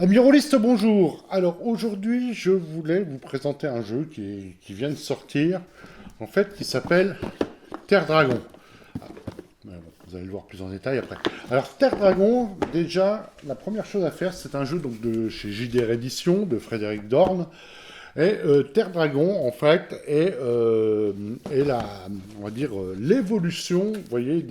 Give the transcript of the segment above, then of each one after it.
Amis rôlistes, bonjour. Alors aujourd'hui, je voulais vous présenter un jeu qui vient de sortir, en fait, qui s'appelle Terre Dragon. Mais bon, vous allez le voir plus en détail après. Alors Terre Dragon, déjà, la première chose à faire, c'est un jeu donc de chez JDR Éditions, de Frédéric Dorn. Et Terre Dragon, en fait, est on va dire, l'évolution, vous voyez,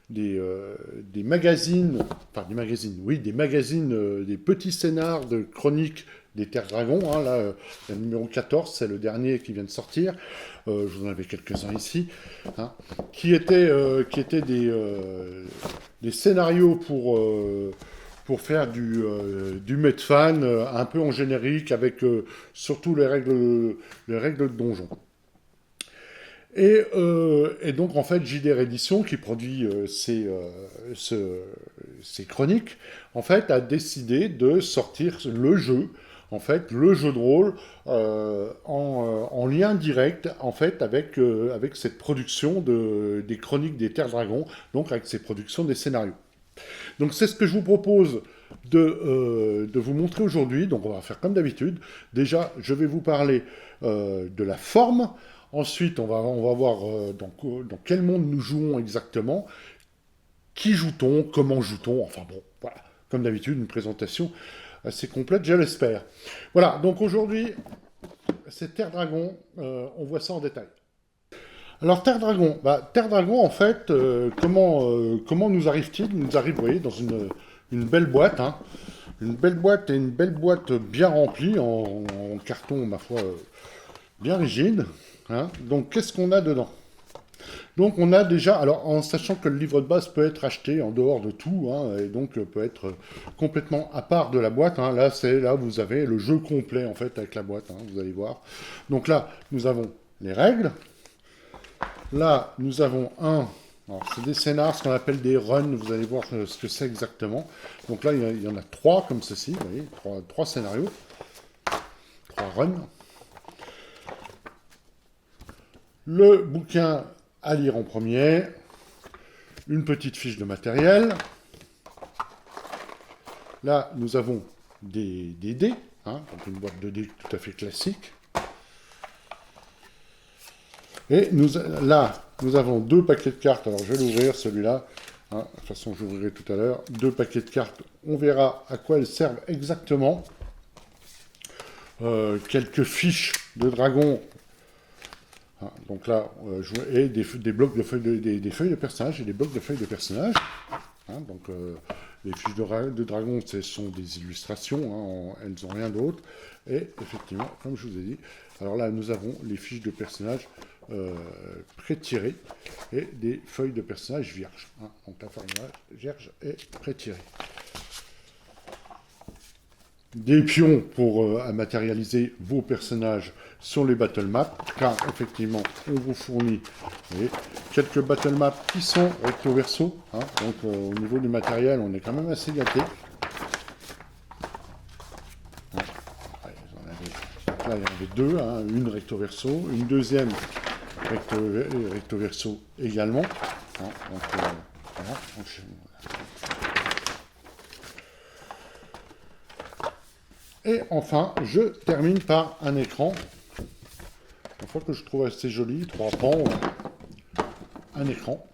des magazines, enfin des magazines, oui, des magazines, des petits scénars de chroniques des Terres Dragons. Hein, là, le numéro 14, c'est le dernier qui vient de sortir. Je vous en avais quelques-uns ici. Hein, qui étaient des scénarios pour faire du Medfan, un peu en générique, avec surtout les règles de donjon. Et donc, en fait, JDR Édition, qui produit ces chroniques, en fait, a décidé de sortir le jeu, en fait, le jeu de rôle, en lien direct, en fait, avec cette production des chroniques des Terres Dragons, donc avec ces productions des scénarios. Donc, c'est ce que je vous propose de vous montrer aujourd'hui. Donc, on va faire comme d'habitude. Déjà, je vais vous parler de la forme. Ensuite, on va voir dans quel monde nous jouons exactement, qui joue-t-on, comment joue-t-on, enfin bon, voilà. Comme d'habitude, une présentation assez complète, je l'espère. Voilà, donc aujourd'hui, c'est Terre Dragon, on voit ça en détail. Alors Terre Dragon en fait, comment nous arrive-t-il? Il nous arrive, vous voyez, dans une belle boîte, hein, une belle boîte et une belle boîte bien remplie en carton, ma foi, bien rigide. Hein. Donc qu'est-ce qu'on a dedans? Donc on a déjà, alors en sachant que le livre de base peut être acheté en dehors de tout, hein, et donc peut être complètement à part de la boîte. Hein. Là vous avez le jeu complet en fait avec la boîte, hein, vous allez voir. Donc là nous avons les règles. Là nous avons c'est des scénars, ce qu'on appelle des runs. Vous allez voir ce que c'est exactement. Donc là il y en a trois comme ceci, vous voyez, trois scénarios, trois runs. Le bouquin à lire en premier, une petite fiche de matériel. Là, nous avons des dés, hein, donc une boîte de dés tout à fait classique. Et là, nous avons deux paquets de cartes. Alors, je vais l'ouvrir, celui-là. Hein, de toute façon, j'ouvrirai tout à l'heure. Deux paquets de cartes. On verra à quoi elles servent exactement. Quelques fiches de dragon. Hein, donc là, et des blocs de feuilles des feuilles de personnages et des blocs de feuilles de personnages. Hein, donc les fiches de dragon, ce sont des illustrations, hein, elles n'ont rien d'autre. Et effectivement, comme je vous ai dit, alors là, nous avons les fiches de personnages pré-tirées et des feuilles de personnages vierges. Hein, donc la feuille vierge est pré-tirée. Des pions pour matérialiser vos personnages sur les battle maps, car effectivement, on vous fournit quelques battle maps qui sont recto verso. Hein, donc au niveau du matériel, on est quand même assez gâté. Là, il y en avait deux, hein, une recto verso, une deuxième recto verso également. Hein, donc, voilà, et enfin, je termine par un écran. Une fois que je trouve assez joli, trois pans, un écran.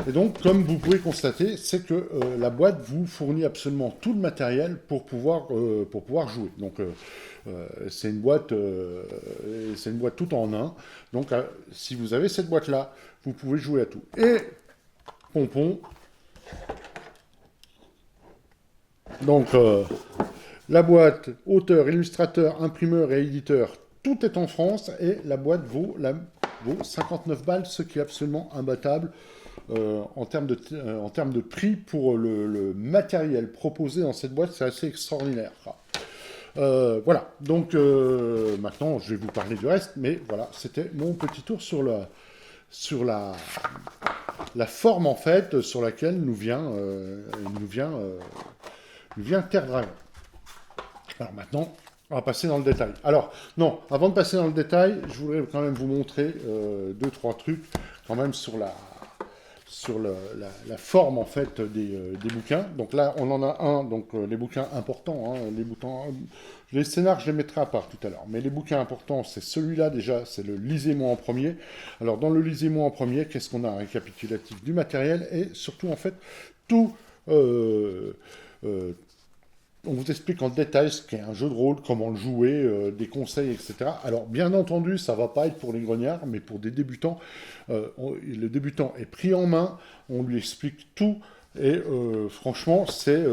Et donc, comme vous pouvez constater, c'est que la boîte vous fournit absolument tout le matériel pour pouvoir jouer. Donc, c'est une boîte tout en un. Donc, si vous avez cette boîte-là, vous pouvez jouer à tout. Et pompon. Donc, la boîte, auteur, illustrateur, imprimeur et éditeur, tout est en France et la boîte vaut 59 balles, ce qui est absolument imbattable en termes de prix pour le matériel proposé dans cette boîte. C'est assez extraordinaire. Voilà, donc maintenant je vais vous parler du reste, mais voilà, c'était mon petit tour sur la forme en fait sur laquelle nous vient Terre Dragon. Alors maintenant, on va passer dans le détail. Alors, non, avant de passer dans le détail, je voudrais quand même vous montrer deux, trois trucs quand même sur la forme en fait des bouquins. Donc là, on en a un, donc les bouquins importants, hein, les scénars, je les mettrai à part tout à l'heure. Mais les bouquins importants, c'est celui-là déjà, c'est le Lisez-moi en premier. Alors dans le Lisez-moi en premier, qu'est-ce qu'on a? Un récapitulatif du matériel et surtout en fait tout. On vous explique en détail ce qu'est un jeu de rôle, comment le jouer, des conseils, etc. Alors, bien entendu, ça ne va pas être pour les grognards, mais pour des débutants, le débutant est pris en main, on lui explique tout, et franchement, c'est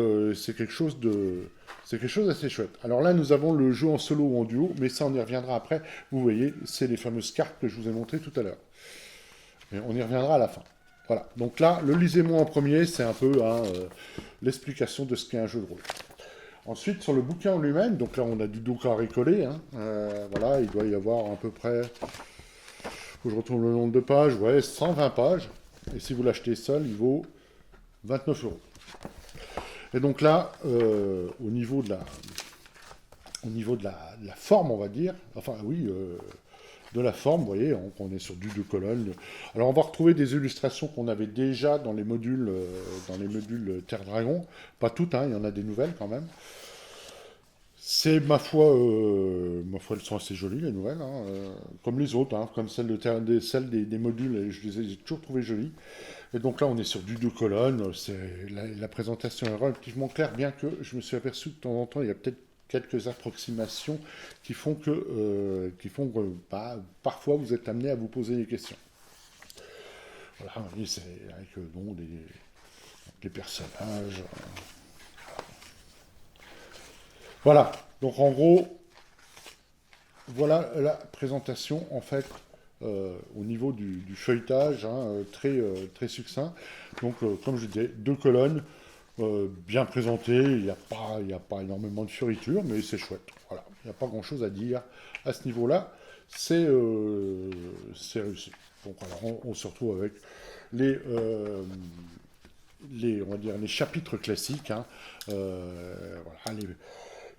quelque chose d'assez chouette. Alors là, nous avons le jeu en solo ou en duo, mais ça, on y reviendra après. Vous voyez, c'est les fameuses cartes que je vous ai montrées tout à l'heure. Et on y reviendra à la fin. Voilà, donc là, le lisez-moi en premier, c'est un peu l'explication de ce qu'est un jeu de rôle. Ensuite, sur le bouquin en lui-même, donc là, on a du dos carré collé. Hein, voilà, il doit y avoir à peu près, faut que je retrouve le nombre de pages, ouais, 120 pages. Et si vous l'achetez seul, il vaut 29 euros. Et donc là, au niveau de la forme, on va dire, enfin oui, de la forme, vous voyez, on est sur du 2 colonnes. Alors on va retrouver des illustrations qu'on avait déjà dans les modules Terre Dragon. Pas toutes, hein, il y en a des nouvelles quand même. C'est ma foi, elles sont assez jolies les nouvelles, hein, comme les autres, hein, comme celles des modules, je les ai toujours trouvées jolies. Et donc là, on est sur du 2 colonnes, la présentation est relativement claire, bien que je me suis aperçu que de temps en temps, il y a peut-être quelques approximations qui font que, parfois vous êtes amené à vous poser des questions. Voilà, oui, c'est avec bon, les personnages. Voilà, donc en gros, voilà la présentation en fait au niveau du feuilletage, hein, très succinct. Donc comme je disais, 2 colonnes, bien présentées, il n'y a pas énormément de fioritures, mais c'est chouette. Voilà, il n'y a pas grand-chose à dire à ce niveau-là, c'est réussi. Donc alors, on se retrouve avec on va dire, les chapitres classiques, hein, voilà,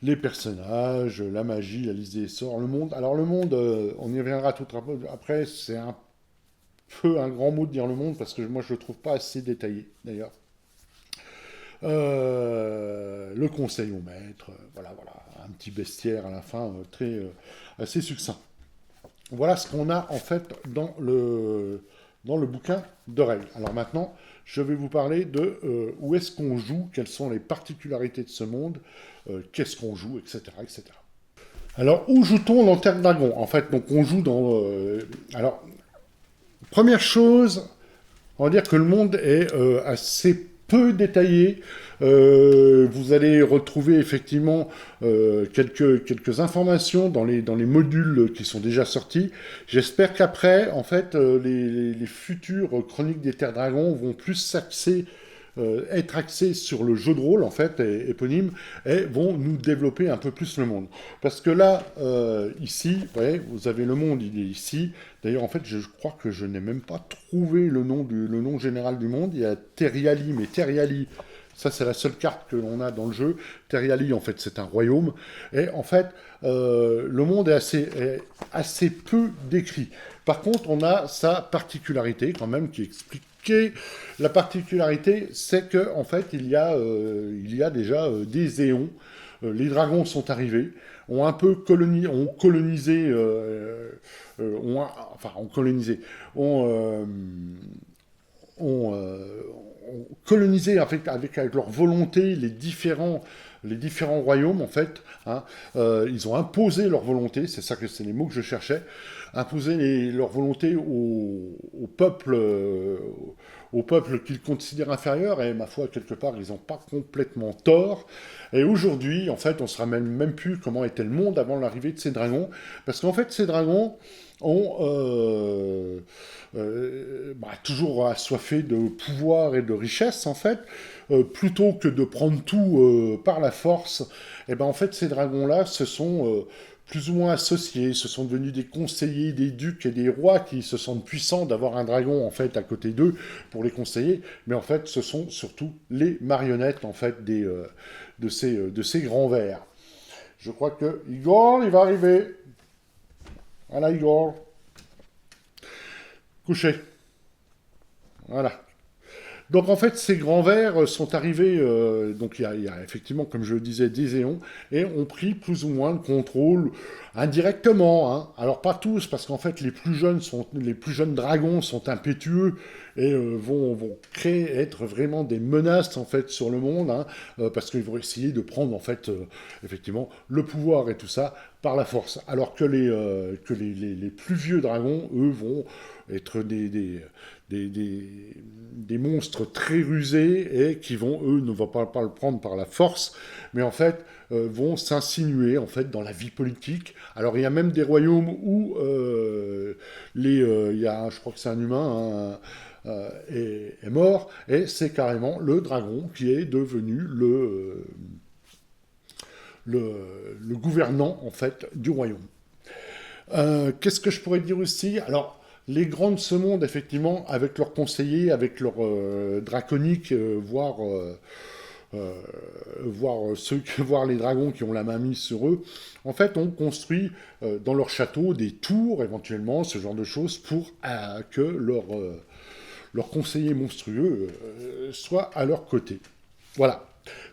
les personnages, la magie, la liste des sorts, le monde. Alors le monde, on y reviendra tout après, c'est un peu un grand mot de dire le monde, parce que moi je le trouve pas assez détaillé, d'ailleurs. Le conseil au maître, voilà, un petit bestiaire à la fin, assez succinct. Voilà ce qu'on a en fait dans le bouquin de règles. Alors maintenant, je vais vous parler de où est-ce qu'on joue, quelles sont les particularités de ce monde, qu'est-ce qu'on joue, etc., etc. Alors, où joue-t-on dans Terre Dragon? En fait, donc on joue dans... alors, première chose, on va dire que le monde est assez peu détaillé. Vous allez retrouver effectivement quelques informations dans les modules qui sont déjà sortis. J'espère qu'après, en fait, les futures chroniques des Terres Dragons vont plus être axés sur le jeu de rôle, en fait, éponyme, et vont nous développer un peu plus le monde. Parce que là, ici, vous voyez, vous avez le monde, il est ici. D'ailleurs, en fait, je crois que je n'ai même pas trouvé le nom général du monde. Il y a Teriali, mais Teriali, ça c'est la seule carte que l'on a dans le jeu. Teriali, en fait, c'est un royaume. Et en fait, le monde est assez peu décrit. Par contre, on a sa particularité, quand même, qui explique. La particularité, c'est que en fait, il y a déjà des éons. Les dragons sont arrivés, ont un peu colonisé, ont colonisé avec leur volonté les différents royaumes, en fait. Hein. Ils ont imposé leur volonté, c'est les mots que je cherchais, imposer leur volonté au peuple qu'ils considèrent inférieur, et ma foi, quelque part, ils n'ont pas complètement tort. Et aujourd'hui, en fait, on ne se ramène même plus comment était le monde avant l'arrivée de ces dragons, parce qu'en fait, ces dragons ont toujours assoiffés de pouvoir et de richesse, en fait, plutôt que de prendre tout par la force. Et ben en fait, ces dragons-là se sont plus ou moins associés, se sont devenus des conseillers des ducs et des rois qui se sentent puissants d'avoir un dragon en fait à côté d'eux pour les conseiller, mais en fait ce sont surtout les marionnettes en fait de ces grands vers. Je crois que Igor, il va arriver. Voilà Igor. Couché. Voilà. Donc en fait, ces grands vers sont arrivés, donc il y a effectivement, comme je le disais, des éons, et ont pris plus ou moins le contrôle indirectement, hein. Alors pas tous, parce qu'en fait les plus jeunes dragons sont impétueux et vont créer, être vraiment des menaces en fait sur le monde, hein, parce qu'ils vont essayer de prendre en fait effectivement le pouvoir et tout ça par la force. Alors que les plus vieux dragons, eux, vont être des monstres très rusés et qui vont, eux, ne vont pas le prendre par la force, mais en fait vont s'insinuer en fait dans la vie politique. Alors il y a même des royaumes où il y a, je crois que c'est un humain, hein, est mort, et c'est carrément le dragon qui est devenu le gouvernant en fait du royaume. Qu'est-ce que je pourrais dire aussi? Alors, les grands de ce monde, effectivement, avec leurs conseillers, avec leurs draconiques, euh, voir les dragons qui ont la main mise sur eux, en fait, on construit dans leur château des tours, éventuellement, ce genre de choses, pour que leurs conseillers monstrueux soient à leur côté. Voilà.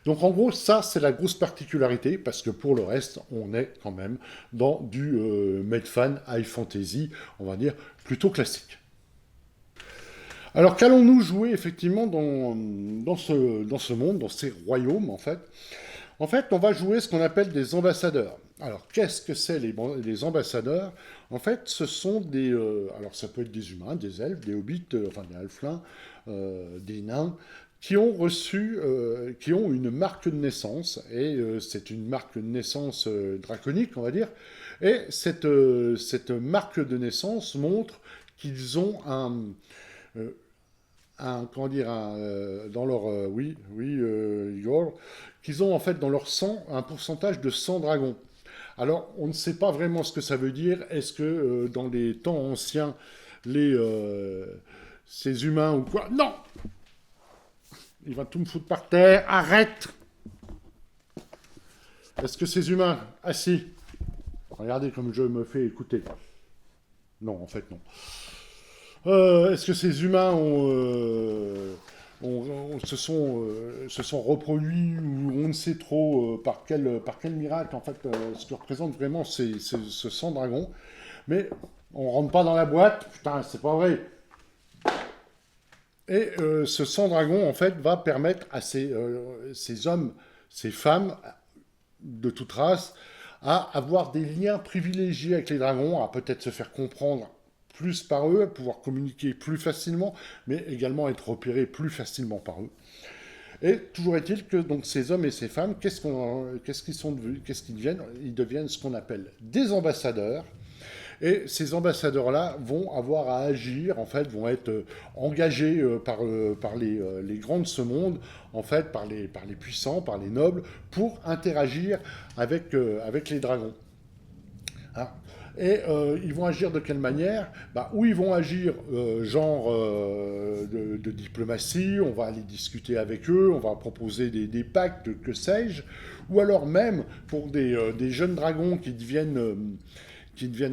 Donc en gros, ça c'est la grosse particularité, parce que pour le reste, on est quand même dans du Medfan High Fantasy, on va dire, plutôt classique. Alors qu'allons-nous jouer effectivement dans ce monde, dans ces royaumes en fait? En fait, on va jouer ce qu'on appelle des ambassadeurs. Alors, qu'est-ce que c'est les ambassadeurs? En fait, ce sont des... alors, ça peut être des humains, des elfes, des hobbits, enfin des halflins, des nains, qui ont une marque de naissance, et c'est une marque de naissance draconique, on va dire, et cette marque de naissance montre qu'ils ont euh, comment dire, dans leur, Igor, qu'ils ont en fait dans leur sang un pourcentage de sang dragon. Alors, on ne sait pas vraiment ce que ça veut dire. Est-ce que dans les temps anciens, les, ces humains ou quoi? Non! Il va tout me foutre par terre. Arrête! Est-ce que ces humains... Ah si. Regardez comme je me fais écouter. Non, en fait, non. Est-ce que ces humains se sont reproduits ou on ne sait trop par quel miracle, en fait, ce que représente vraiment ce sang dragon? Mais on rentre pas dans la boîte, putain, c'est pas vrai. Et ce sang dragon, en fait, va permettre à ces hommes, ces femmes de toute race, à avoir des liens privilégiés avec les dragons, à peut-être se faire comprendre plus par eux, à pouvoir communiquer plus facilement, mais également être repérés plus facilement par eux. Et toujours est-il que donc ces hommes et ces femmes, qu'est-ce qu'ils sont devenus, qu'est-ce qu'ils deviennent? Ils deviennent ce qu'on appelle des ambassadeurs. Et ces ambassadeurs-là vont avoir à agir, en fait, vont être engagés par les grands de ce monde, en fait, par les puissants, par les nobles, pour interagir avec les dragons. Hein. Et ils vont agir de quelle manière? Bah, ou ils vont agir de diplomatie, on va aller discuter avec eux, on va proposer des pactes, que sais-je, ou alors même pour des jeunes dragons qui deviennent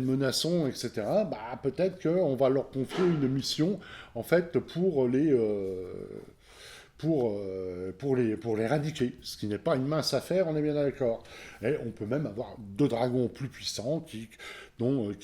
menaçants, etc., bah, peut-être qu'on va leur confier une mission, en fait, pour l'éradiquer, ce qui n'est pas une mince affaire, on est bien d'accord. Et on peut même avoir deux dragons plus puissants qui vont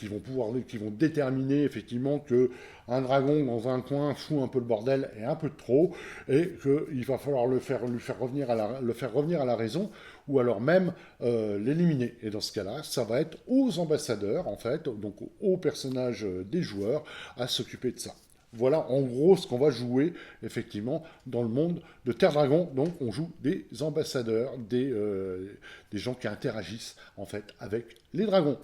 déterminer effectivement que un dragon dans un coin fout un peu le bordel et un peu de trop, et qu'il va falloir lui faire revenir à la raison, ou alors même l'éliminer. Et dans ce cas-là, ça va être aux ambassadeurs, en fait, donc aux personnages des joueurs, à s'occuper de ça. Voilà en gros ce qu'on va jouer effectivement dans le monde de Terre Dragon. Donc on joue des ambassadeurs, des gens qui interagissent en fait avec les dragons.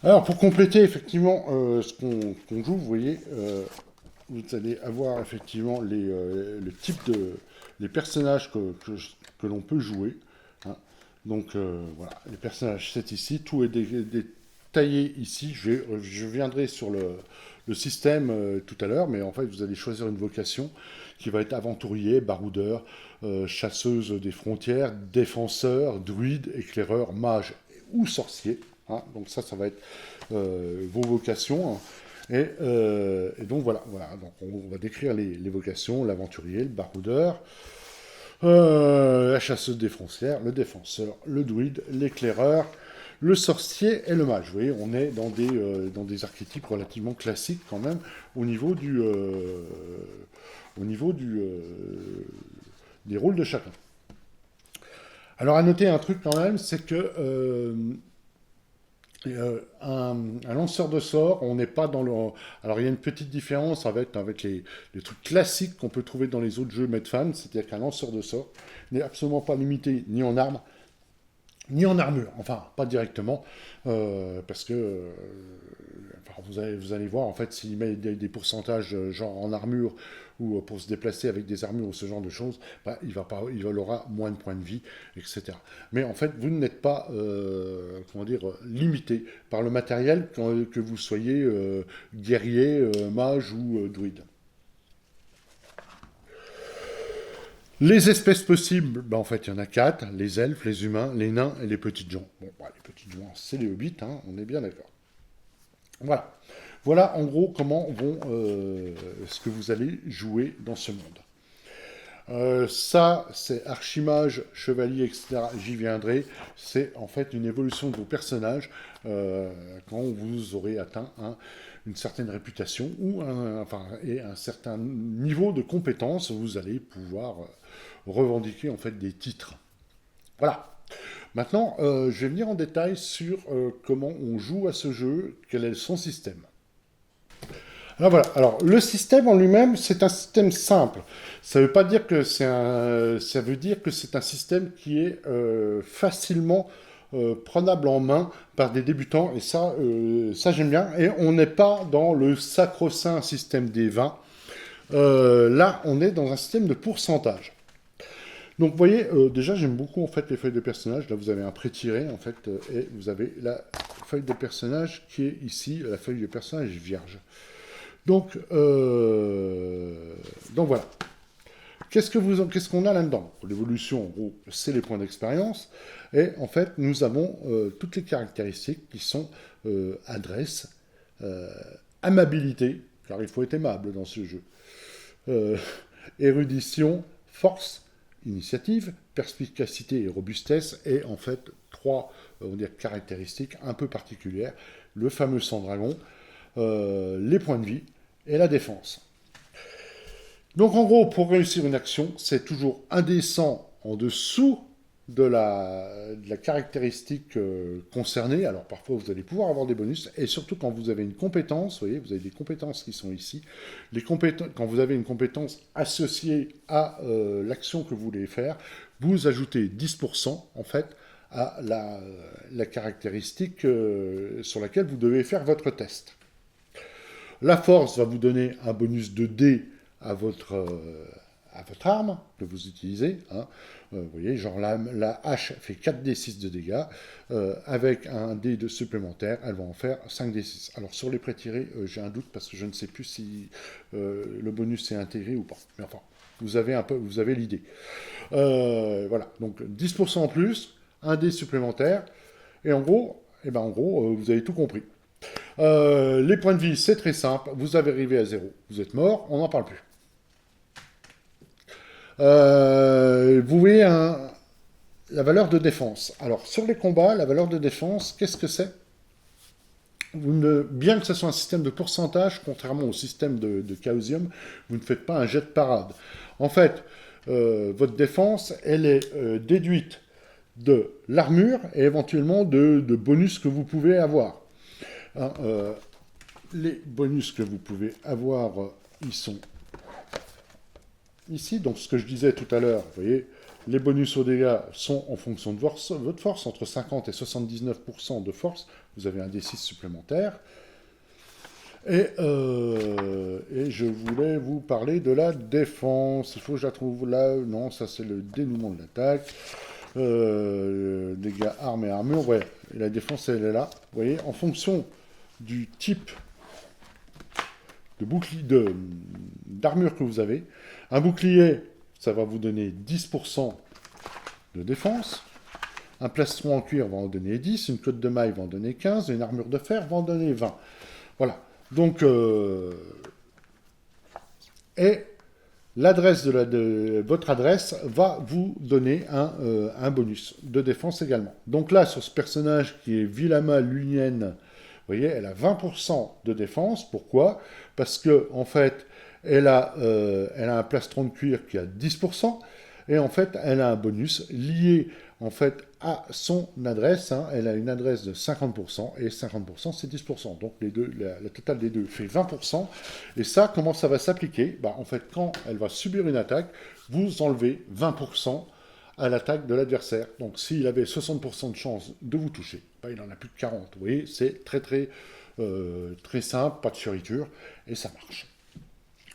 Alors pour compléter effectivement ce qu'on joue, vous voyez, vous allez avoir effectivement le type les personnages que l'on peut jouer. Hein. Donc voilà, les personnages c'est ici, tout est détaillé ici. Je viendrai sur le système tout à l'heure, mais en fait vous allez choisir une vocation qui va être aventurier, baroudeur, chasseuse des frontières, défenseur, druide, éclaireur, mage ou sorcier. Hein. Donc ça va être vos vocations. Hein. Et donc voilà, donc on va décrire les vocations, l'aventurier, le baroudeur, la chasseuse des frontières, le défenseur, le druide, l'éclaireur, le sorcier et le mage. Vous voyez, on est dans des archétypes relativement classiques quand même au niveau des rôles de chacun. Alors à noter un truc quand même, c'est que un lanceur de sorts, on n'est pas dans le... Alors il y a une petite différence avec les trucs classiques qu'on peut trouver dans les autres jeux Medfan, c'est-à-dire qu'un lanceur de sorts n'est absolument pas limité ni en armes, ni en armure, enfin pas directement, parce que enfin, vous allez voir en fait s'il met des pourcentages genre en armure ou pour se déplacer avec des armures ou ce genre de choses, bah, il aura moins de points de vie, etc. Mais en fait vous n'êtes pas comment dire limité par le matériel que vous soyez guerrier, mage ou druide. Les espèces possibles, ben en fait, il y en a 4, les elfes, les humains, les nains et les petites gens. Bon, bah, les petites gens, c'est les hobbits, hein, on est bien d'accord. Voilà. Voilà, en gros, comment vont ce que vous allez jouer dans ce monde. Ça, c'est archimage, chevalier, etc. J'y viendrai. C'est en fait une évolution de vos personnages quand vous aurez atteint une certaine réputation ou et un certain niveau de compétence, vous allez pouvoir revendiquer en fait des titres. Voilà. Maintenant, je vais venir en détail sur comment on joue à ce jeu, quel est son système. Alors voilà. Alors le système en lui-même, c'est un système simple. Ça veut pas dire que ça veut dire que c'est un système qui est facilement prenable en main par des débutants. Et ça j'aime bien. Et on n'est pas dans le sacro-saint système des 20. Là, on est dans un système de pourcentage. Donc vous voyez, déjà j'aime beaucoup en fait les feuilles de personnages. Là vous avez un pré-tiré en fait, et vous avez la feuille de personnage qui est ici, la feuille de personnage vierge. Donc voilà. Qu'est-ce qu'on a là-dedans? L'évolution, en gros, c'est les points d'expérience. Et en fait, nous avons toutes les caractéristiques qui sont adresse, amabilité, car il faut être aimable dans ce jeu, érudition, force, initiative, perspicacité et robustesse, et en fait, trois on va dire, caractéristiques un peu particulières. Le fameux sang dragon, les points de vie et la défense. Donc en gros, pour réussir une action, c'est toujours un dé 100 en dessous de la caractéristique concernée. Alors parfois vous allez pouvoir avoir des bonus, et surtout quand vous avez une compétence, vous voyez, vous avez des compétences qui sont ici. Quand vous avez une compétence associée à l'action que vous voulez faire, vous ajoutez 10% en fait à la caractéristique sur laquelle vous devez faire votre test. La force va vous donner un bonus de dé à votre arme que vous utilisez. Hein. Vous voyez, genre la hache fait 4d6 de dégâts. Avec un dé de supplémentaire, elle va en faire 5d6. Alors sur les pré-tirés, j'ai un doute parce que je ne sais plus si le bonus est intégré ou pas. Mais enfin, vous avez l'idée. Voilà, donc 10% en plus, un dé supplémentaire. Et en gros, vous avez tout compris. Les points de vie, c'est très simple. Vous avez arrivé à 0. Vous êtes mort, on n'en parle plus. Vous voyez la valeur de défense. Alors, sur les combats, la valeur de défense, qu'est-ce que c'est? Bien que ce soit un système de pourcentage, contrairement au système de Chaosium, vous ne faites pas un jet de parade. En fait, votre défense, elle est déduite de l'armure et éventuellement de bonus que vous pouvez avoir. Hein, les bonus que vous pouvez avoir, ils sont ici. Donc ce que je disais tout à l'heure, vous voyez, les bonus aux dégâts sont en fonction de votre force, entre 50 et 79% de force, vous avez un D6 supplémentaire. Et je voulais vous parler de la défense. Il faut que je la trouve là. Non, ça c'est le dénouement de l'attaque. Dégâts armes et armure, ouais. Et la défense, elle est là. Vous voyez, en fonction du type de bouclier d'armure que vous avez, un bouclier, ça va vous donner 10% de défense. Un plastron en cuir va en donner 10, une cotte de maille va en donner 15, une armure de fer va en donner 20. Voilà. Donc, et l'adresse de votre adresse va vous donner un bonus de défense également. Donc là, sur ce personnage qui est Vilama Lunienne, vous voyez, elle a 20% de défense. Pourquoi? Parce que en fait, elle a un plastron de cuir qui a 10%, et en fait, elle a un bonus lié en fait à son adresse. Hein. Elle a une adresse de 50%, et 50% c'est 10%. Donc les deux, la totale des deux fait 20%. Et ça, comment ça va s'appliquer? Bah, en fait, quand elle va subir une attaque, vous enlevez 20% à l'attaque de l'adversaire. Donc s'il avait 60% de chance de vous toucher, bah, il en a plus de 40. Vous voyez, c'est très simple, pas de fioriture, et ça marche.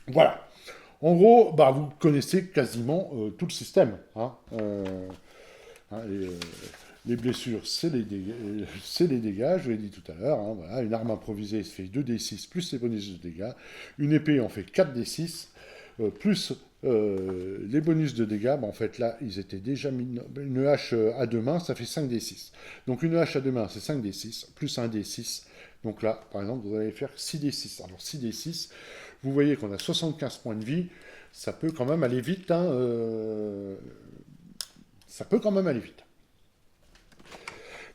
Voilà. En gros, bah, vous connaissez quasiment tout le système. Hein. Hein, les blessures, c'est les dégâts, je l'ai dit tout à l'heure. Hein, voilà. Une arme improvisée se fait 2d6 plus les bonus de dégâts. Une épée en fait 4d6 plus les bonus de dégâts. Bah, en fait, là, ils étaient déjà mis. Une hache à deux mains, ça fait 5d6. Donc une hache à deux mains, c'est 5d6 plus un d6. Donc là, par exemple, vous allez faire 6d6. Alors 6d6, vous voyez qu'on a 75 points de vie. Ça peut quand même aller vite. Hein, ça peut quand même aller vite.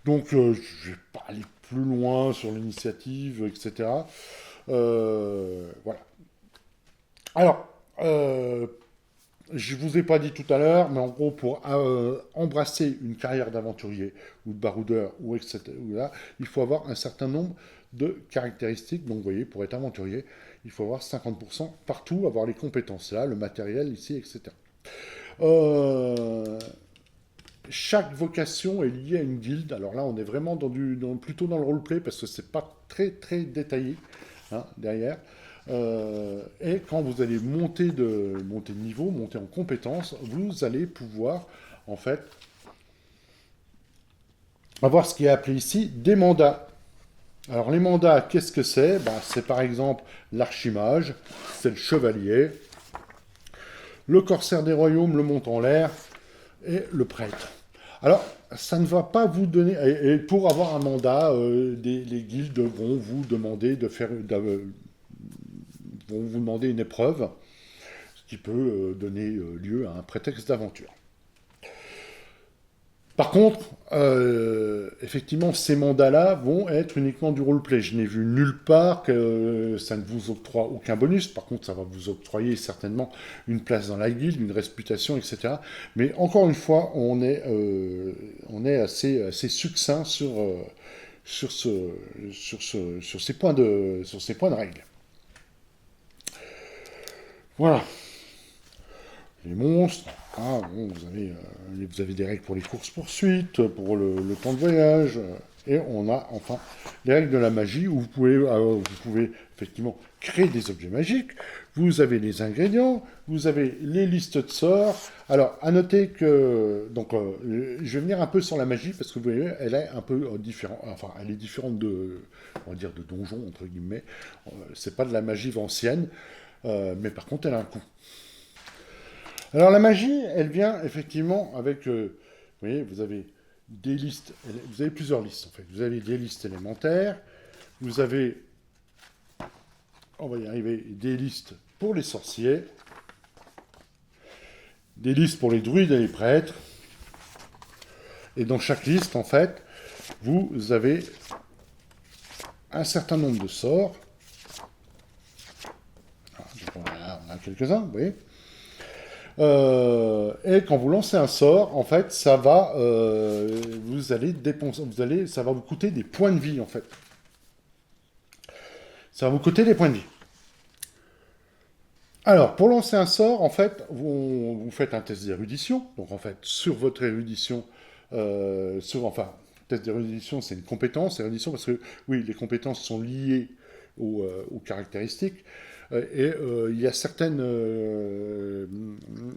Donc, je ne vais pas aller plus loin sur l'initiative, etc. Voilà. Alors, je ne vous ai pas dit tout à l'heure, mais en gros, pour embrasser une carrière d'aventurier ou de baroudeur, ou etc., il faut avoir un certain nombre de caractéristiques. Donc, vous voyez, pour être aventurier, il faut avoir 50% partout, avoir les compétences là, le matériel ici, etc. Chaque vocation est liée à une guilde. Alors là, on est vraiment plutôt dans le roleplay parce que c'est pas très très détaillé hein, derrière. Et quand vous allez monter de niveau, monter en compétence, vous allez pouvoir en fait avoir ce qui est appelé ici des mandats. Alors les mandats, qu'est-ce que c'est? C'est par exemple l'archimage, c'est le chevalier, le corsaire des royaumes, le monte en l'air, et le prêtre. Alors, ça ne va pas vous donner... Et pour avoir un mandat, les guildes vont vous demander vont vous demander une épreuve, ce qui peut donner lieu à un prétexte d'aventure. Par contre, effectivement, ces mandats-là vont être uniquement du roleplay. Je n'ai vu nulle part que ça ne vous octroie aucun bonus. Par contre, ça va vous octroyer certainement une place dans la guilde, une réputation, etc. Mais encore une fois, on est assez succinct sur ces points de règle. Voilà. Les monstres, bon, vous avez des règles pour les courses-poursuites, pour le temps de voyage, et on a enfin les règles de la magie où vous pouvez effectivement créer des objets magiques, vous avez les ingrédients, vous avez les listes de sorts. Alors, à noter que, donc, je vais venir un peu sur la magie parce que vous voyez, elle est un peu différente, enfin, elle est différente on va dire, de donjon, entre guillemets. C'est pas de la magie ancienne, mais par contre, elle a un coût. Alors la magie, elle vient effectivement avec, vous voyez, vous avez des listes, vous avez plusieurs listes en fait. Vous avez des listes élémentaires, vous avez, on va y arriver, des listes pour les sorciers, des listes pour les druides et les prêtres, et dans chaque liste en fait, vous avez un certain nombre de sorts. Alors, on a quelques-uns, vous voyez. Et quand vous lancez un sort, en fait, ça va, vous allez dépenser, ça va vous coûter des points de vie, en fait. Ça va vous coûter des points de vie. Alors, pour lancer un sort, en fait, vous faites un test d'érudition. Donc, en fait, sur votre érudition, test d'érudition, c'est une compétence, érudition, parce que, oui, les compétences sont liées aux caractéristiques. Et il y a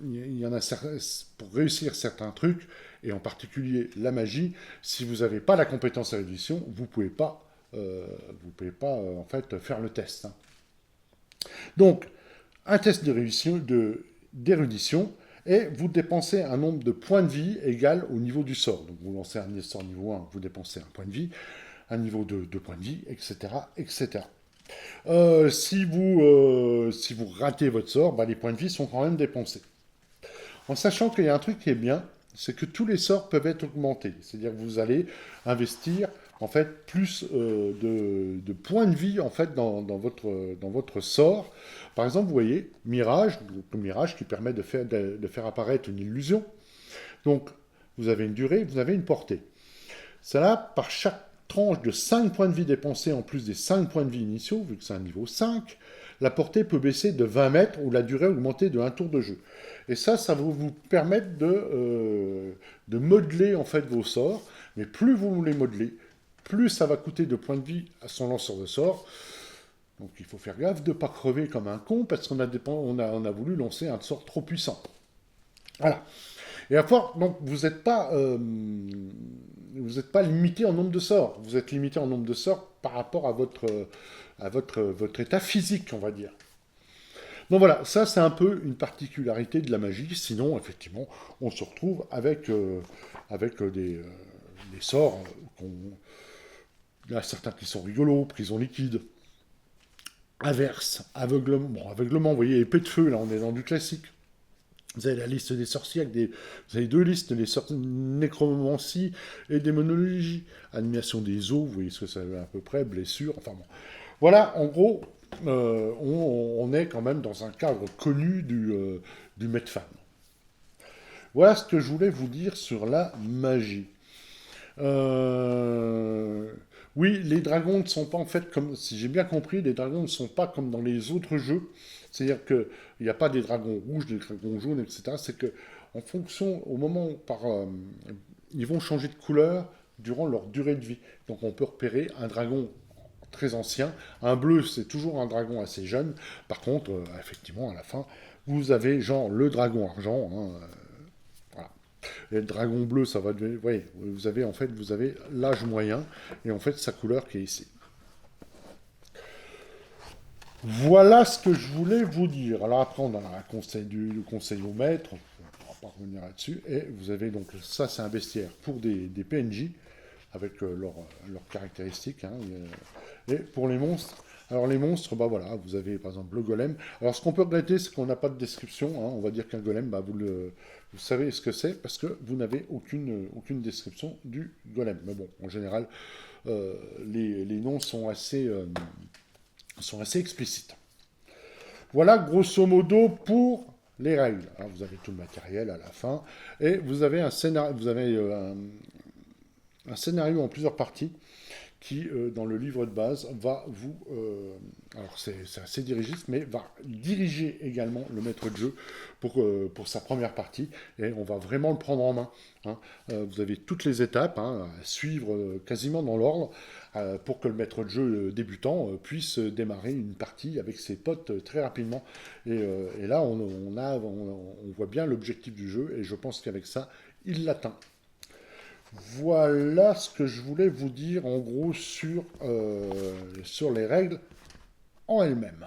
il y en a pour réussir certains trucs, et en particulier la magie, si vous n'avez pas la compétence érudition, vous pouvez pas en fait faire le test. Hein. Donc, un test d'érudition, et vous dépensez un nombre de points de vie égal au niveau du sort. Donc, vous lancez un sort niveau 1, vous dépensez un point de vie, un niveau 2, 2 points de vie, etc., etc. Si vous ratez votre sort, bah, les points de vie sont quand même dépensés. En sachant qu'il y a un truc qui est bien, c'est que tous les sorts peuvent être augmentés. C'est-à-dire que vous allez investir en fait plus de points de vie en fait dans votre sort. Par exemple, vous voyez Mirage, donc le Mirage qui permet de faire apparaître une illusion. Donc vous avez une durée, vous avez une portée. Cela, par chaque tranche de 5 points de vie dépensés en plus des 5 points de vie initiaux, vu que c'est un niveau 5, la portée peut baisser de 20 mètres ou la durée augmenter de un tour de jeu. Et ça va vous permettre de modeler en fait vos sorts, mais plus vous les modelez, plus ça va coûter de points de vie à son lanceur de sorts. Donc il faut faire gaffe de ne pas crever comme un con parce on a voulu lancer un sort trop puissant. Voilà. Et à force, donc vous n'êtes pas limité en nombre de sorts. Vous êtes limité en nombre de sorts par rapport à votre état physique, on va dire. Donc voilà, ça c'est un peu une particularité de la magie. Sinon, effectivement, on se retrouve avec des sorts. Il y en a certains qui sont rigolos, prison liquide, averse, aveuglement. Bon, aveuglement, vous voyez, épée de feu, là on est dans du classique. Vous avez la liste des sorciers, vous avez deux listes, les sorties nécromancie et démonologie. Animation des os, vous voyez ce que ça veut à peu près, blessure, enfin bon. Voilà, en gros, on est quand même dans un cadre connu du Medfan. Voilà ce que je voulais vous dire sur la magie. Euh, Oui, les dragons ne sont pas en fait comme, si j'ai bien compris, les dragons ne sont pas comme dans les autres jeux. C'est-à-dire qu'il n'y a pas des dragons rouges, des dragons jaunes, etc. C'est que, en fonction, au moment ils vont changer de couleur durant leur durée de vie. Donc on peut repérer un dragon très ancien. Un bleu, c'est toujours un dragon assez jeune. Par contre, effectivement, à la fin, vous avez genre le dragon argent. Hein, voilà. Et le dragon bleu, ça va devenir. Vous voyez, vous avez l'âge moyen et en fait sa couleur qui est ici. Voilà ce que je voulais vous dire. Alors après, on a le conseil au maître, on ne pourra pas revenir là-dessus. Et vous avez donc, ça c'est un bestiaire pour des PNJ, avec leurs caractéristiques. Hein, et pour les monstres, alors les monstres, bah voilà, vous avez par exemple le golem. Alors ce qu'on peut regretter, c'est qu'on n'a pas de description. Hein, on va dire qu'un golem, bah, vous savez ce que c'est, parce que vous n'avez aucune description du golem. Mais bon, en général, les noms sont assez explicites. Voilà grosso modo pour les règles. Alors, vous avez tout le matériel à la fin et vous avez un scénario en plusieurs parties qui, dans le livre de base, va vous... alors c'est assez dirigiste, mais va diriger également le maître de jeu pour sa première partie, et on va vraiment le prendre en main. Hein. Vous avez toutes les étapes hein, à suivre quasiment dans l'ordre pour que le maître de jeu débutant puisse démarrer une partie avec ses potes très rapidement. Et là, on voit bien l'objectif du jeu, et je pense qu'avec ça, il l'atteint. Voilà ce que je voulais vous dire en gros sur les règles en elles-mêmes.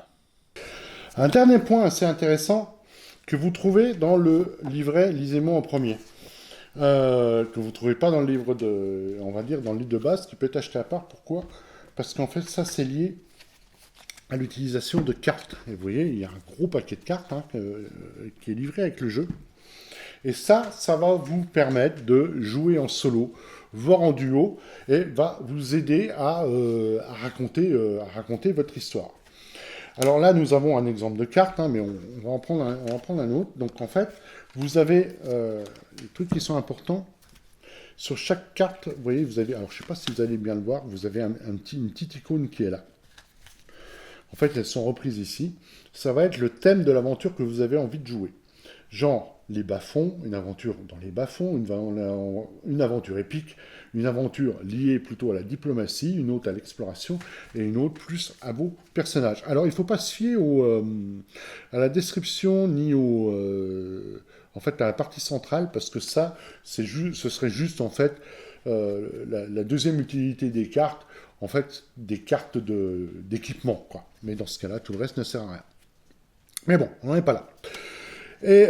Un dernier point assez intéressant que vous trouvez dans le livret Lisez-moi en premier. Que vous ne trouvez pas dans le livre on va dire dans le livre de base, qui peut être acheté à part. Pourquoi? Parce qu'en fait, ça c'est lié à l'utilisation de cartes. Et vous voyez, il y a un gros paquet de cartes hein, qui est livré avec le jeu. Et ça va vous permettre de jouer en solo, voire en duo, et va vous aider à raconter votre histoire. Alors là, nous avons un exemple de carte, hein, mais on va en prendre un autre. Donc en fait, vous avez les trucs qui sont importants. Sur chaque carte, vous voyez, vous avez, alors je ne sais pas si vous allez bien le voir, vous avez une petite icône qui est là. En fait, elles sont reprises ici. Ça va être le thème de l'aventure que vous avez envie de jouer. Genre, les bas-fonds, une aventure dans les bas-fonds, une aventure épique, une aventure liée plutôt à la diplomatie, une autre à l'exploration, et une autre plus à vos personnages. Alors, il ne faut pas se fier à la description, ni en fait, à la partie centrale, parce que ça, ce serait juste, en fait, la deuxième utilité des cartes, en fait, des cartes d'équipement, quoi. Mais dans ce cas-là, tout le reste ne sert à rien. Mais bon, on n'en est pas là. Et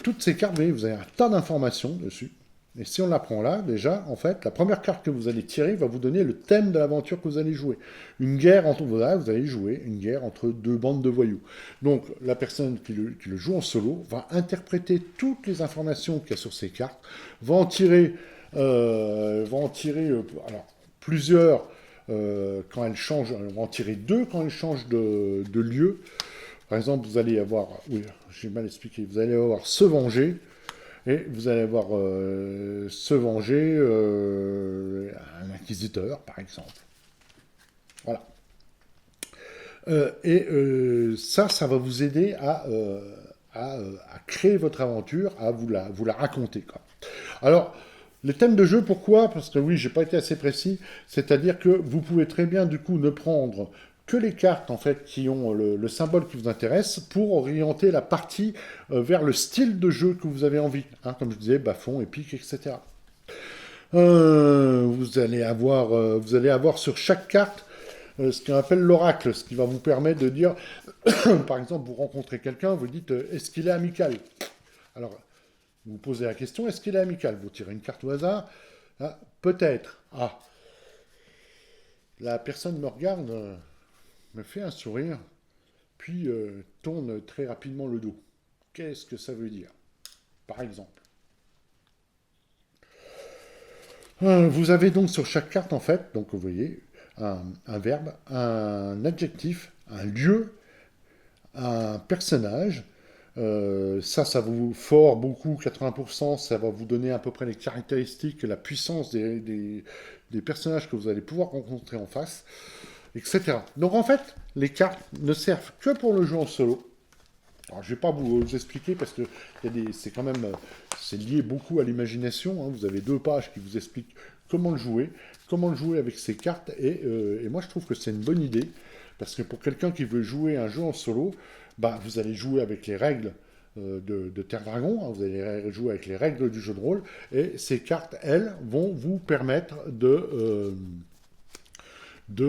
toutes ces cartes, vous avez un tas d'informations dessus. Et si on la prend là, déjà, en fait, la première carte que vous allez tirer va vous donner le thème de l'aventure que vous allez jouer. Une guerre entre... Voilà, vous allez jouer une guerre entre deux bandes de voyous. Donc, la personne qui le joue en solo va interpréter toutes les informations qu'il y a sur ces cartes, va en tirer, alors, plusieurs quand elle change, on va en tirer deux quand elle change de lieu. Par exemple, vous allez avoir, oui, j'ai mal expliqué, vous allez avoir se venger, et vous allez avoir se venger un inquisiteur, par exemple. Voilà. Ça va vous aider à créer votre aventure, à vous la raconter, quoi. Alors, les thèmes de jeu, pourquoi? Parce que oui, j'ai pas été assez précis. C'est-à-dire que vous pouvez très bien, du coup, ne prendre que les cartes, en fait, qui ont le symbole qui vous intéresse pour orienter la partie vers le style de jeu que vous avez envie. Hein, comme je disais, bas-fond, épique, etc. Vous allez avoir sur chaque carte ce qu'on appelle l'oracle, ce qui va vous permettre de dire, par exemple, vous rencontrez quelqu'un, vous dites, est-ce qu'il est amical? Alors, vous posez la question, est-ce qu'il est amical? Vous tirez une carte au hasard. Ah, peut-être. Ah, la personne me regarde, me fait un sourire, puis tourne très rapidement le dos. Qu'est-ce que ça veut dire? Par exemple. Vous avez donc sur chaque carte, en fait, donc vous voyez, un verbe, un adjectif, un lieu, un personnage. Ça vous fort beaucoup, 80%, ça va vous donner à peu près les caractéristiques, la puissance des personnages que vous allez pouvoir rencontrer en face, etc. Donc en fait, les cartes ne servent que pour le jeu en solo. Alors, je ne vais pas vous expliquer parce que c'est quand même c'est lié beaucoup à l'imagination. Hein. Vous avez 2 pages qui vous expliquent comment le jouer avec ces cartes. Et moi, je trouve que c'est une bonne idée parce que pour quelqu'un qui veut jouer un jeu en solo, bah, vous allez jouer avec les règles de Terre Dragon. Hein. Vous allez jouer avec les règles du jeu de rôle. Et ces cartes, elles, vont vous permettre de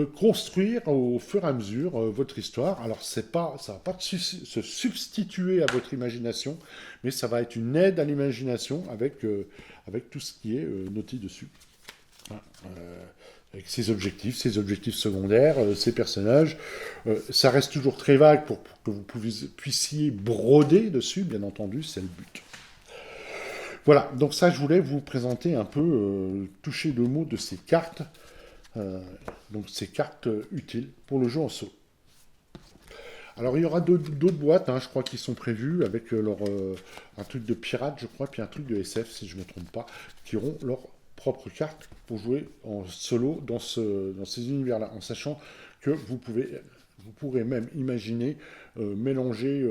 construire au fur et à mesure votre histoire. Alors, ça ne va pas se substituer à votre imagination, mais ça va être une aide à l'imagination avec tout ce qui est noté dessus. Hein, avec ses objectifs secondaires, ses personnages. Ça reste toujours très vague pour que vous puissiez broder dessus, bien entendu, c'est le but. Voilà, donc ça, je voulais vous présenter un peu, toucher 2 mots de ces cartes. Donc ces cartes utiles pour le jeu en solo. Alors il y aura d'autres boîtes, hein, je crois, qui sont prévues avec un truc de pirate, je crois, puis un truc de SF, si je ne me trompe pas, qui auront leur propre carte pour jouer en solo dans ces univers-là, en sachant que vous pourrez même imaginer mélanger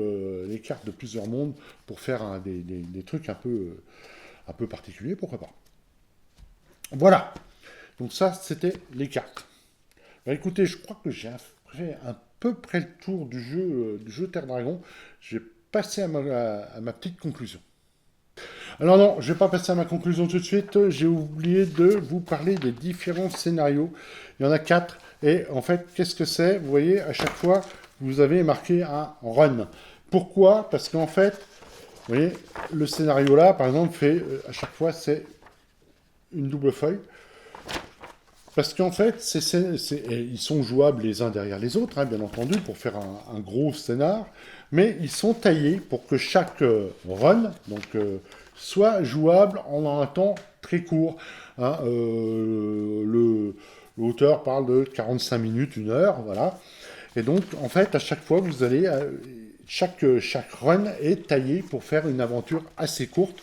les cartes de plusieurs mondes pour faire des trucs un peu particuliers, pourquoi pas. Voilà. Donc ça, c'était les cartes. Bah, écoutez, je crois que j'ai fait à peu près le tour du jeu Terre Dragon. Je vais passer à ma petite conclusion. Alors non, je ne vais pas passer à ma conclusion tout de suite. J'ai oublié de vous parler des différents scénarios. Il y en a 4. Et en fait, qu'est-ce que c'est? Vous voyez, à chaque fois, vous avez marqué un run. Pourquoi? Parce qu'en fait, vous voyez, le scénario là, par exemple, fait à chaque fois, c'est une double feuille. Parce qu'en fait, ils sont jouables les uns derrière les autres, hein, bien entendu, pour faire un gros scénar, mais ils sont taillés pour que chaque run soit jouable en un temps très court. Hein, l'auteur parle de 45 minutes, 1 heure, voilà. Et donc, en fait, à chaque fois, vous allez... chaque run est taillé pour faire une aventure assez courte,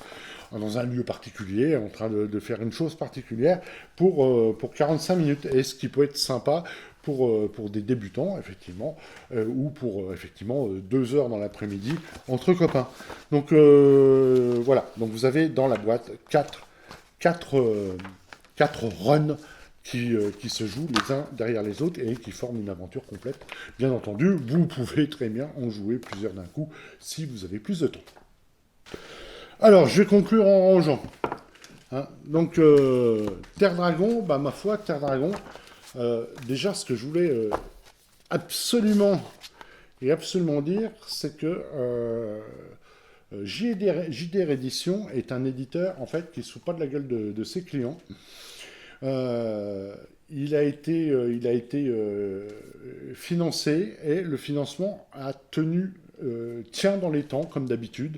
dans un lieu particulier, en train de faire une chose particulière, pour 45 minutes. Et ce qui peut être sympa pour des débutants, effectivement, ou pour, effectivement, 2 heures dans l'après-midi, entre copains. Donc, voilà. Donc, vous avez dans la boîte 4 runs qui se jouent les uns derrière les autres et qui forment une aventure complète. Bien entendu, vous pouvez très bien en jouer plusieurs d'un coup si vous avez plus de temps. Alors, je vais conclure en rangeant. Hein, donc, Terre Dragon, bah, ma foi, Terre Dragon, déjà, ce que je voulais absolument dire, c'est que JDR Édition est un éditeur en fait qui ne se fout pas de la gueule de ses clients. Euh, il a été financé et le financement a tenu, tient dans les temps comme d'habitude.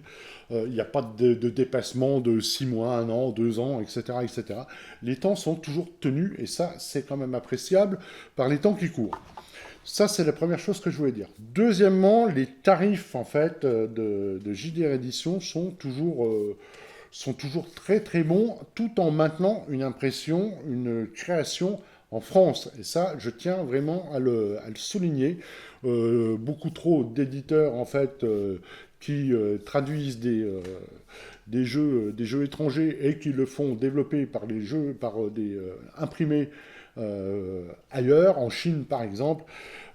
Il n'y a pas de dépassement de 6 mois, 1 an, 2 ans, etc., etc. Les temps sont toujours tenus et ça, c'est quand même appréciable par les temps qui courent. Ça, c'est la première chose que je voulais dire. Deuxièmement, les tarifs en fait de JDR Édition sont toujours très très bons, tout en maintenant une impression, une création en France. Et ça, je tiens vraiment à le souligner. Beaucoup trop d'éditeurs en fait qui traduisent des jeux étrangers et qui le font développer par les jeux, par des imprimés ailleurs, en Chine par exemple.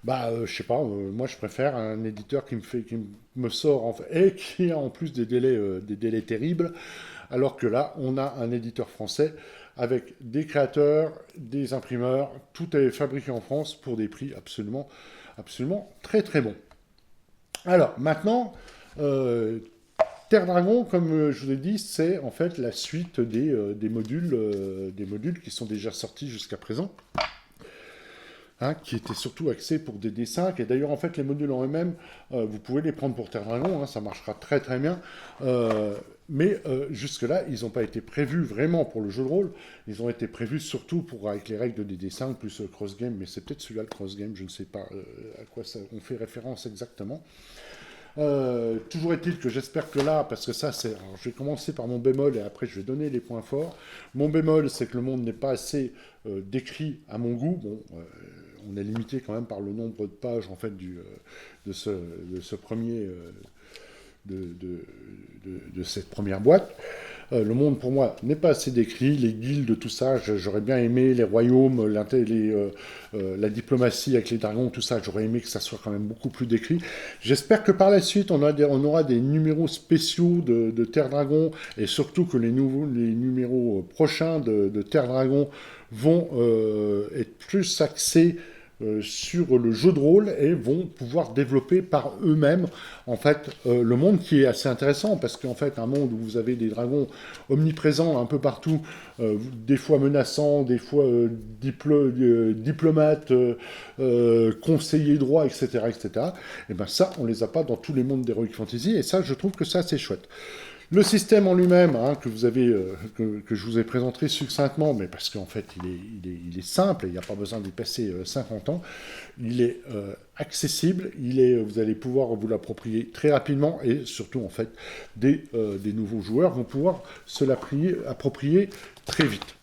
Je sais pas, moi je préfère un éditeur qui me sort et qui a en plus des délais terribles, alors que là, on a un éditeur français avec des créateurs, des imprimeurs, tout est fabriqué en France pour des prix absolument, absolument très très bons. Alors maintenant, euh, Terre Dragon, comme je vous ai dit, c'est en fait la suite des modules qui sont déjà sortis jusqu'à présent. Hein, qui étaient surtout axés pour des D5. Et d'ailleurs, en fait, les modules en eux-mêmes, vous pouvez les prendre pour Terre Dragon, hein, ça marchera très très bien. Mais jusque-là, ils n'ont pas été prévus vraiment pour le jeu de rôle. Ils ont été prévus surtout pour avec les règles de D5 plus cross-game. Mais c'est peut-être celui-là le cross-game, je ne sais pas à quoi on fait référence exactement. Toujours est-il que j'espère que là, parce que ça c'est... Alors, je vais commencer par mon bémol et après je vais donner les points forts. Mon bémol, c'est que le monde n'est pas assez décrit à mon goût. Bon, on est limité quand même par le nombre de pages en fait de ce premier... de cette première boîte. Le monde, pour moi, n'est pas assez décrit. Les guildes, tout ça, j'aurais bien aimé. Les royaumes, la diplomatie avec les dragons, tout ça, j'aurais aimé que ça soit quand même beaucoup plus décrit. J'espère que par la suite, on aura des numéros spéciaux de Terre Dragon et surtout que les numéros prochains de Terre Dragon vont être plus axés sur le jeu de rôle et vont pouvoir développer par eux-mêmes en fait le monde qui est assez intéressant parce qu'en fait un monde où vous avez des dragons omniprésents un peu partout, des fois menaçants, des fois diplomates, conseillers droits, etc., etc. Et ben ça on les a pas dans tous les mondes d'Heroic Fantasy et ça je trouve que ça c'est chouette. Le système en lui-même, hein, que je vous ai présenté succinctement, mais parce qu'en fait il est simple, et il n'y a pas besoin d'y passer 50 ans, il est accessible, vous allez pouvoir vous l'approprier très rapidement, et surtout en fait des nouveaux joueurs vont pouvoir se l'approprier très vite.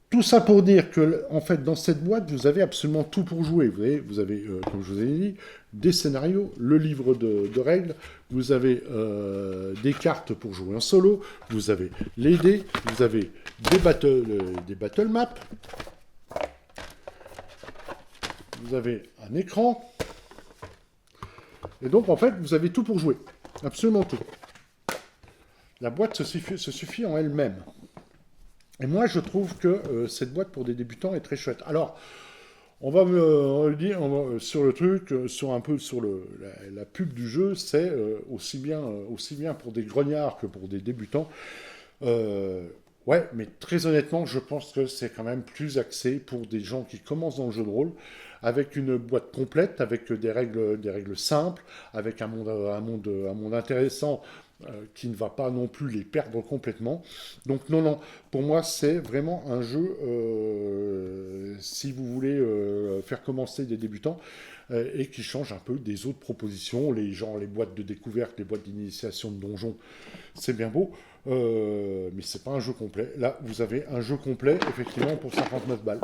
Tout ça pour dire que, en fait, dans cette boîte, vous avez absolument tout pour jouer. Vous avez comme je vous ai dit, des scénarios, le livre de règles, vous avez des cartes pour jouer en solo, vous avez les dés, vous avez des battle maps, vous avez un écran, et donc, en fait, vous avez tout pour jouer. Absolument tout. La boîte se suffit en elle-même. Et moi, je trouve que cette boîte pour des débutants est très chouette. Alors, on va me dire sur le truc, sur la pub du jeu, c'est aussi bien pour des grognards que pour des débutants. Ouais, mais très honnêtement, je pense que c'est quand même plus axé pour des gens qui commencent dans le jeu de rôle, avec une boîte complète, avec des règles simples, avec un monde intéressant qui ne va pas non plus les perdre complètement. Donc non, pour moi c'est vraiment un jeu, si vous voulez faire commencer des débutants, et qui change un peu des autres propositions, les boîtes de découverte, les boîtes d'initiation de donjons, c'est bien beau, mais c'est pas un jeu complet. Là, vous avez un jeu complet, effectivement, pour 59 balles.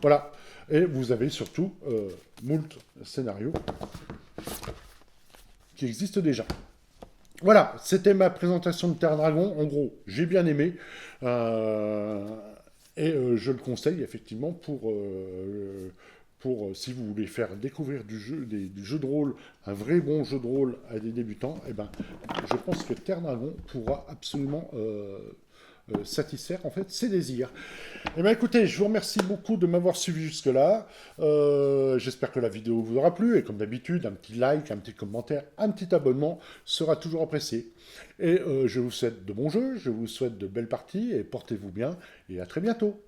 Voilà. Et vous avez surtout moult scénarios qui existent déjà. Voilà, c'était ma présentation de Terre Dragon. En gros, j'ai bien aimé. Je le conseille, effectivement, pour si vous voulez faire découvrir du jeu de rôle, un vrai bon jeu de rôle à des débutants, eh ben, je pense que Terre Dragon pourra absolument satisfaire en fait ses désirs. Eh bien écoutez, je vous remercie beaucoup de m'avoir suivi jusque-là. J'espère que la vidéo vous aura plu et comme d'habitude, un petit like, un petit commentaire, un petit abonnement sera toujours apprécié. Et je vous souhaite de bons jeux, je vous souhaite de belles parties et portez-vous bien et à très bientôt.